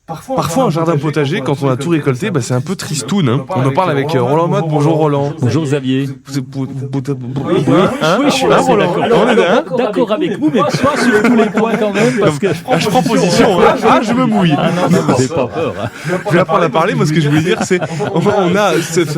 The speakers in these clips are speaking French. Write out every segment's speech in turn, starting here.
Parfois, un jardin potager, quand on a tout récolté, c'est un peu tristoun. Hein. On en parle avec Roland Motte. Bonjour Roland. Bonjour Xavier. Oui, Oui, je suis Roland. d'accord avec vous, mais pas sur tous les points quand même, parce que je prends position. Hein. Je me mouille. Non, vous n'avez pas peur. Hein. Je vais apprendre à parler. Moi, ce que je voulais dire, c'est,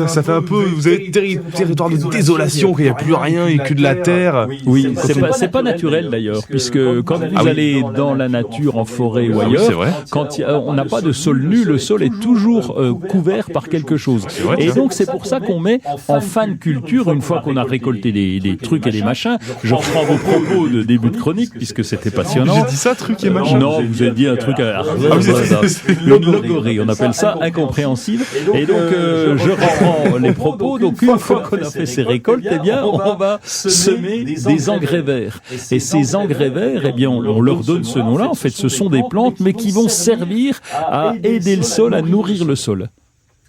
ça fait un peu, vous avez territoire de désolation, qu'il n'y a plus rien et que de la terre. Oui, c'est pas naturel d'ailleurs, puisque quand vous allez dans la nature, en forêt ou ailleurs, quand on n'a pas de sol nu, le sol est toujours couvert par quelque chose. Et donc c'est pour ça qu'on met en fin de culture, une fois qu'on a récolté des trucs et des machins. Je reprends vos propos de début de chronique, puisque c'était passionnant. J'ai dit ça, truc et machin. Non, vous avez dit un truc une logorée, on appelle ça incompréhensible. Et donc je reprends les propos. Donc une fois qu'on a fait ces récoltes, eh bien on va semer des engrais verts. Et ces engrais verts, eh bien on leur donne ce nom-là. En fait, ce sont des plantes, mais qui vont servir à aider le sol, à nourrir le sol.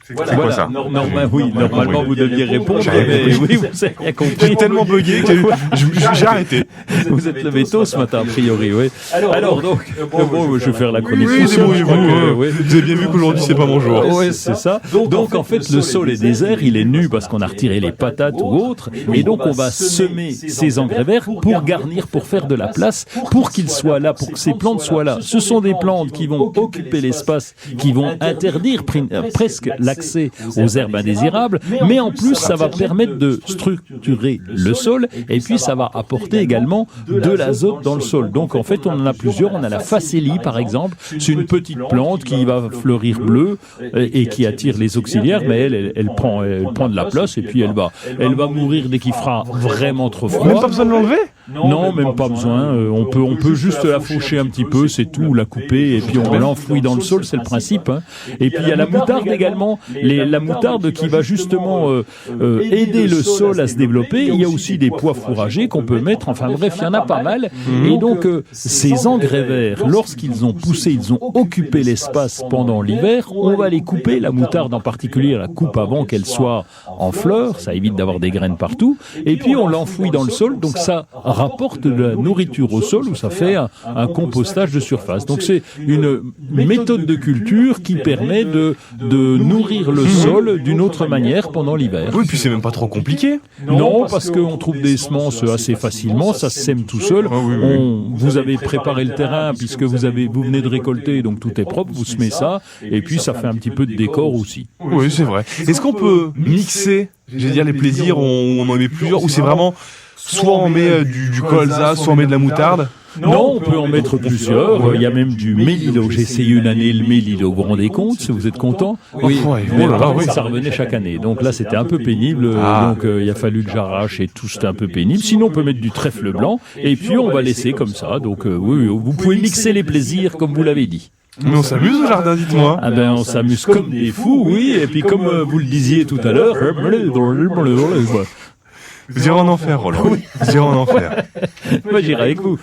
C'est quoi ça? Normalement vous deviez répondre, mais oui, vous avez bien compris. J'ai tellement bugué que j'ai arrêté. Vous êtes levé tôt ce matin, a priori, oui. Alors donc, bon, je vais faire la chronique. Oui, débrouillez-vous. Vous avez bien vu qu'aujourd'hui, c'est pas mon jour. Oui, c'est ça. Donc, en fait, le sol est désert, il est nu parce qu'on a retiré les patates ou autres. Et donc, on va semer ces engrais verts pour garnir, pour faire de la place, pour qu'ils soient là, pour que ces plantes soient là. Ce sont des plantes qui vont occuper l'espace, qui vont interdire presque l'accès aux herbes indésirables, mais en plus ça va permettre de structurer le sol et puis ça va apporter également de l'azote dans le sol. Donc en fait on en a plusieurs, on a la facélie par exemple, c'est une petite plante qui va fleurir bleue et qui attire les auxiliaires, mais elle prend de la place et puis elle va mourir dès qu'il fera vraiment trop froid. Même pas besoin de l'enlever ? Non, même pas besoin. On peut juste la faucher un petit peu, c'est tout, la couper, et puis on l'enfouit dans le sol, c'est le principe. Hein. Et puis il y a la moutarde également, la moutarde qui va justement aider le sol à se développer. Il y a aussi des pois fourragers qu'on peut mettre, enfin bref, il y en a pas mal. Et donc ces engrais verts, lorsqu'ils ont poussé, ils ont occupé l'espace pendant l'hiver, on va les couper, la moutarde en particulier, la coupe avant qu'elle soit en fleurs, ça évite d'avoir des graines partout, et puis on l'enfouit dans le sol, donc ça rapporte de la nourriture au sol, où ça fait un compostage de surface. Donc c'est une méthode de culture qui permet de nourrir le sol d'une autre manière pendant l'hiver. Oui, puis c'est même pas trop compliqué. Non, parce qu'on trouve des semences assez facilement, ça se sème tout seul. Vous avez préparé le terrain puisque vous venez de récolter, donc tout est propre, vous semez ça, et puis ça fait un petit peu de décor aussi. Oui, c'est vrai. Est-ce qu'on peut mixer, les plaisirs, on en met plusieurs, ou c'est vraiment soit on met du colza, soit on met de la moutarde? Non, on peut en mettre plusieurs. Il y a même du mélilo. J'ai essayé une année le mélilo. Vous vous rendez compte? Vous êtes content? Oui. Ça revenait chaque année. Donc là, c'était un peu pénible. Donc il a fallu que j'arrache et tout, c'était un peu pénible. Sinon, on peut mettre du trèfle blanc. Et puis, on va laisser comme ça. Donc oui, vous pouvez mixer les plaisirs comme vous l'avez dit. Mais on s'amuse au jardin, dites-moi. Ah ben, on s'amuse comme des fous, oui. Et puis, comme vous le disiez tout à l'heure, vous irez en enfer, Roland. Vous irez en enfer. Moi, j'irai avec vous.